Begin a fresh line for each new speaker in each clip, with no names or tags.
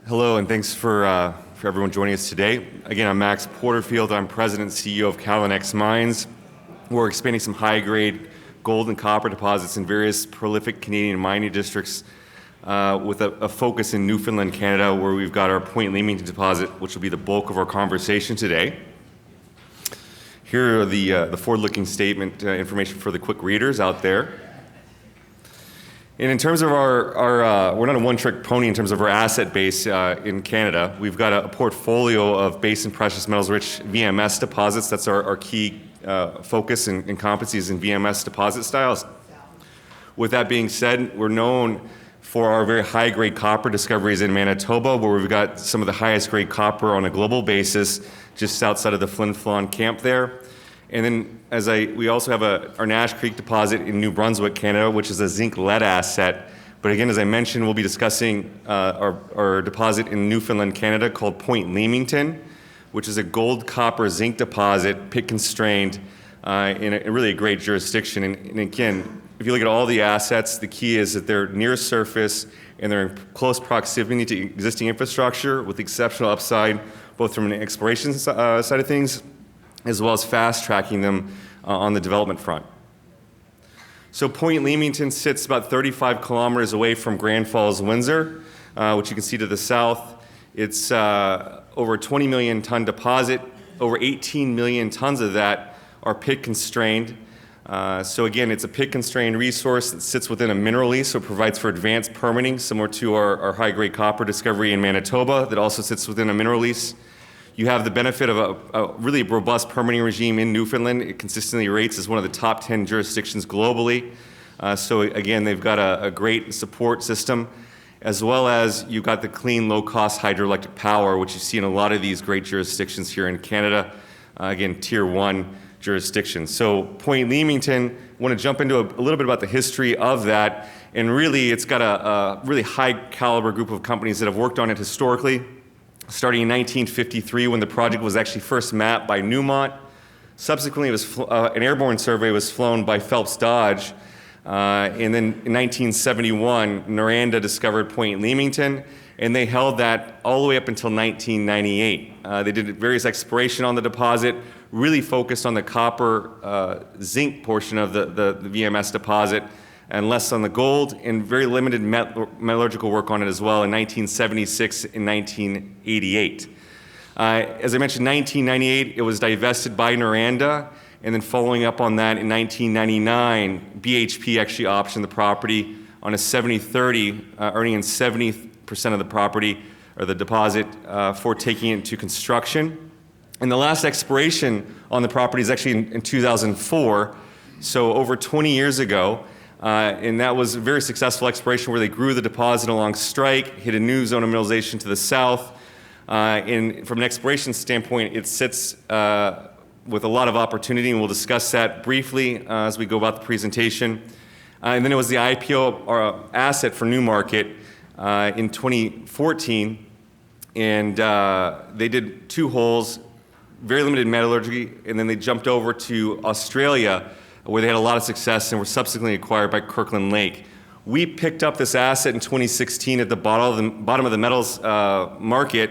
Hello, and thanks for everyone joining us today. Again, I'm Max Porterfield. I'm President and CEO of Callinex Mines. We're expanding some high-grade gold and copper deposits in various prolific Canadian mining districts with a focus in Newfoundland, Canada, where we've got our Point Leamington deposit, which will be the bulk of our conversation today. Here are the forward-looking statement information for the quick readers out there. And in terms of our we're not a one-trick pony in terms of our asset base in Canada. We've got a portfolio of base and precious metals-rich VMS deposits. That's our key focus and competencies in VMS deposit styles. With that being said, we're known for our very high-grade copper discoveries in Manitoba, where we've got some of the highest-grade copper on a global basis, just outside of the Flin Flon camp there. And then we also have our Nash Creek deposit in New Brunswick, Canada, which is a zinc-lead asset. But again, as I mentioned, we'll be discussing our deposit in Newfoundland, Canada, called Point Leamington, which is a gold, copper, zinc deposit, pit-constrained, in really a great jurisdiction. And again, if you look at all the assets, the key is that they're near surface and they're in close proximity to existing infrastructure with exceptional upside, both from an exploration side of things, as well as fast-tracking them on the development front. So Point Leamington sits about 35 kilometers away from Grand Falls, Windsor, which you can see to the south. It's over a 20 million ton deposit. Over 18 million tons of that are pit-constrained. So again, it's a pit-constrained resource that sits within a mineral lease, so it provides for advanced permitting, similar to our high-grade copper discovery in Manitoba that also sits within a mineral lease. You have the benefit of a really robust permitting regime in Newfoundland. It consistently rates as one of the top 10 jurisdictions globally. So again, they've got a great support system, as well as you've got the clean, low-cost hydroelectric power, which you see in a lot of these great jurisdictions here in Canada. Again, Tier 1 jurisdictions. So Point Leamington, I want to jump into a little bit about the history of that. And really, it's got a really high-caliber group of companies that have worked on it historically, starting in 1953 when the project was actually first mapped by Newmont. Subsequently, it was an airborne survey was flown by Phelps Dodge. And then in 1971, Noranda discovered Point Leamington, and they held that all the way up until 1998. They did various exploration on the deposit, really focused on the copper zinc portion of the VMS deposit, and less on the gold, and very limited metallurgical work on it as well in 1976 and 1988. As I mentioned, 1998, it was divested by Noranda, and then following up on that in 1999, BHP actually optioned the property on a 70-30, earning in 70% of the property, or the deposit, for taking it into construction. And the last exploration on the property is actually in 2004, so over 20 years ago. And that was a very successful exploration where they grew the deposit along strike, hit a new zone of mineralization to the south. And from an exploration standpoint, it sits with a lot of opportunity, and we'll discuss that briefly as we go about the presentation. And then it was the IPO asset for Newmarket in 2014, and they did 2 holes, very limited metallurgy, and then they jumped over to Australia, where they had a lot of success and were subsequently acquired by Kirkland Lake. We picked up this asset in 2016 at the bottom of the metals market,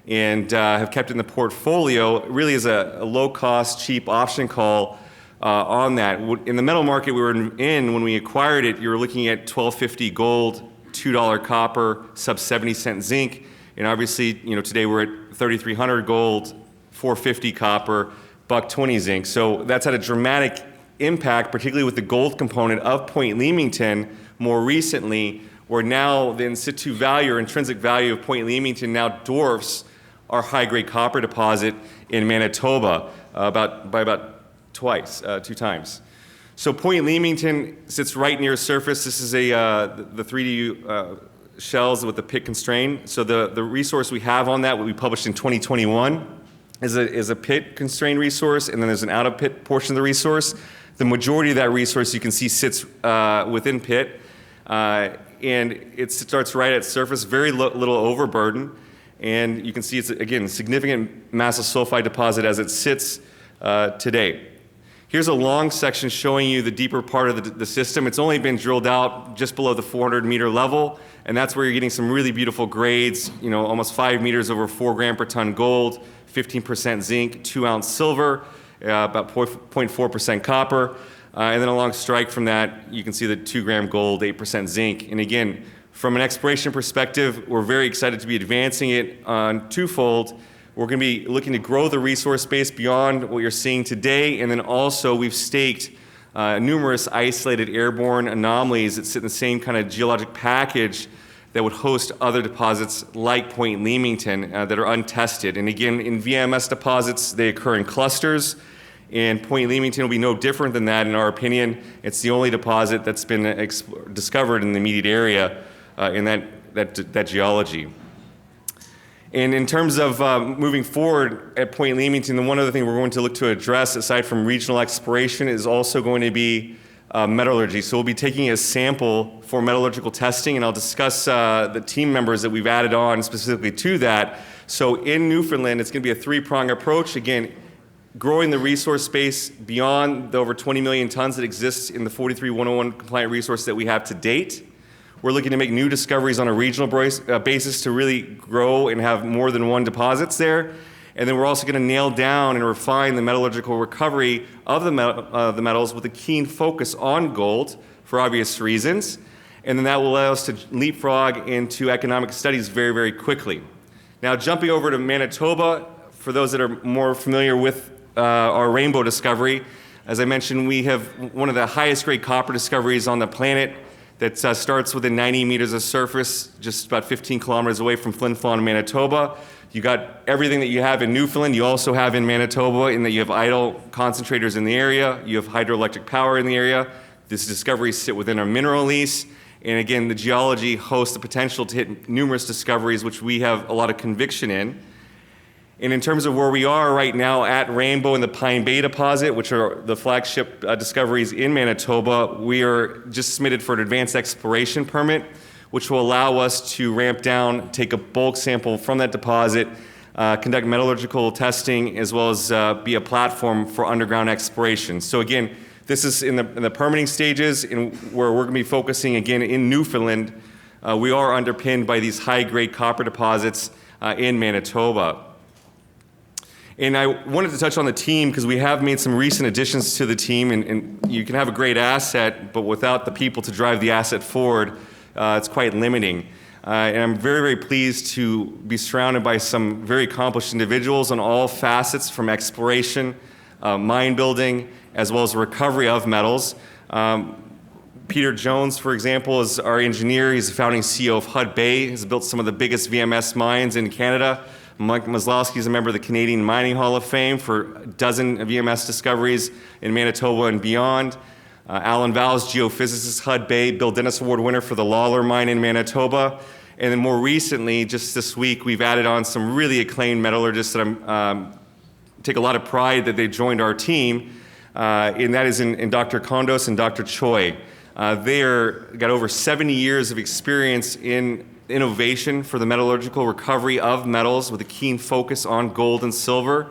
and have kept it in the portfolio really as a low-cost, cheap option call on that. In the metal market we were in when we acquired it, you were looking at $12.50 gold, $2 copper, sub 70-cent zinc, and obviously, today we're at $3,300 gold, $4.50 copper, $1.20 zinc. So that's had a dramatic impact, particularly with the gold component of Point Leamington more recently, where now the in situ value or intrinsic value of Point Leamington now dwarfs our high-grade copper deposit in Manitoba by about 2 times. So Point Leamington sits right near surface. This is the 3D shells with the pit constraint. So the resource we have on that, what we published in 2021, is a pit constrained resource, and then there's an out-of-pit portion of the resource. The majority of that resource you can see sits within pit, and it starts right at surface, very little overburden, and you can see it's, again, a significant massive sulfide deposit as it sits today. Here's a long section showing you the deeper part of the system. It's only been drilled out just below the 400-meter level, and that's where you're getting some really beautiful grades, almost 5 meters over 4 gram per ton gold, 15% zinc, 2-ounce silver, about 0.4% copper. And then along strike from that, you can see the 2 gram gold, 8% zinc. And again, from an exploration perspective, we're very excited to be advancing it on twofold. We're going to be looking to grow the resource base beyond what you're seeing today, and then also we've staked numerous isolated airborne anomalies that sit in the same kind of geologic package that would host other deposits like Point Leamington that are untested. And again, in VMS deposits, they occur in clusters, and Point Leamington will be no different than that in our opinion. It's the only deposit that's been discovered in the immediate area in that geology. And in terms of moving forward at Point Leamington, the one other thing we're going to look to address, aside from regional exploration, is also going to be metallurgy. So we'll be taking a sample for metallurgical testing, and I'll discuss the team members that we've added on specifically to that. So in Newfoundland, it's going to be a 3-prong approach. Again, growing the resource base beyond the over 20 million tons that exists in the 43-101 compliant resource that we have to date. We're looking to make new discoveries on a regional basis to really grow and have more than one deposits there. And then we're also going to nail down and refine the metallurgical recovery of the metals with a keen focus on gold for obvious reasons. And then that will allow us to leapfrog into economic studies very, very quickly. Now, jumping over to Manitoba, for those that are more familiar with our Rainbow discovery, as I mentioned, we have one of the highest grade copper discoveries on the planet that starts within 90 meters of surface, just about 15 kilometers away from Flin Flon, Manitoba. You got everything that you have in Newfoundland, you also have in Manitoba, in that you have idle concentrators in the area, you have hydroelectric power in the area. These discoveries sit within our mineral lease. And again, the geology hosts the potential to hit numerous discoveries, which we have a lot of conviction in. And in terms of where we are right now at Rainbow and the Pine Bay deposit, which are the flagship discoveries in Manitoba, we are just submitted for an advanced exploration permit, which will allow us to ramp down, take a bulk sample from that deposit, conduct metallurgical testing, as well as be a platform for underground exploration. So again, this is in the permitting stages, and where we're going to be focusing again in Newfoundland. We are underpinned by these high-grade copper deposits in Manitoba. And I wanted to touch on the team because we have made some recent additions to the team, and you can have a great asset, but without the people to drive the asset forward, it's quite limiting. And I'm very, very pleased to be surrounded by some very accomplished individuals on all facets, from exploration, mine building, as well as recovery of metals. Peter Jones, for example, is our engineer. He's the founding CEO of Hud Bay. He's built some of the biggest VMS mines in Canada. Mike Maslowski is a member of the Canadian Mining Hall of Fame for a dozen VMS discoveries in Manitoba and beyond. Alan Valls, geophysicist, Hud Bay, Bill Dennis Award winner for the Lawler mine in Manitoba. And then more recently, just this week, we've added on some really acclaimed metallurgists that I take a lot of pride that they joined our team, and that is in Dr. Kondos and Dr. Choi. They got over 70 years of experience in innovation for the metallurgical recovery of metals with a keen focus on gold and silver.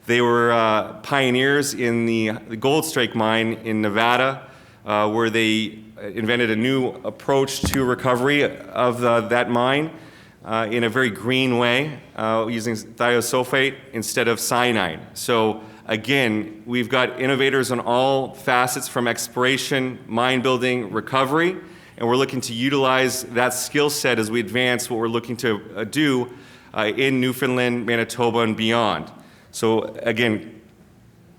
They were pioneers in the Gold Strike mine in Nevada, where they invented a new approach to recovery of that mine in a very green way, using thiosulfate instead of cyanide. So again, we've got innovators on all facets, from exploration, mine building, recovery, and we're looking to utilize that skill set as we advance what we're looking to do in Newfoundland, Manitoba, and beyond. So again,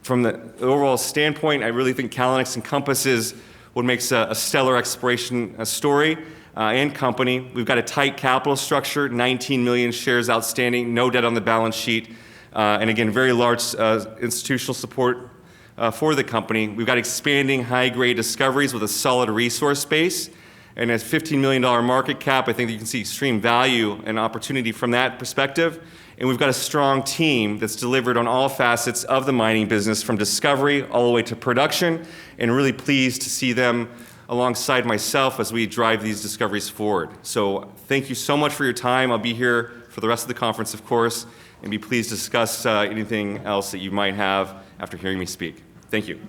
from the overall standpoint, I really think Callinex encompasses what makes a stellar exploration story and company. We've got a tight capital structure, 19 million shares outstanding, no debt on the balance sheet, and again, very large institutional support for the company. We've got expanding high-grade discoveries with a solid resource base. And a $15 million market cap, I think you can see extreme value and opportunity from that perspective. And we've got a strong team that's delivered on all facets of the mining business, from discovery all the way to production, and really pleased to see them alongside myself as we drive these discoveries forward. So thank you so much for your time. I'll be here for the rest of the conference, of course, and be pleased to discuss anything else that you might have after hearing me speak. Thank you.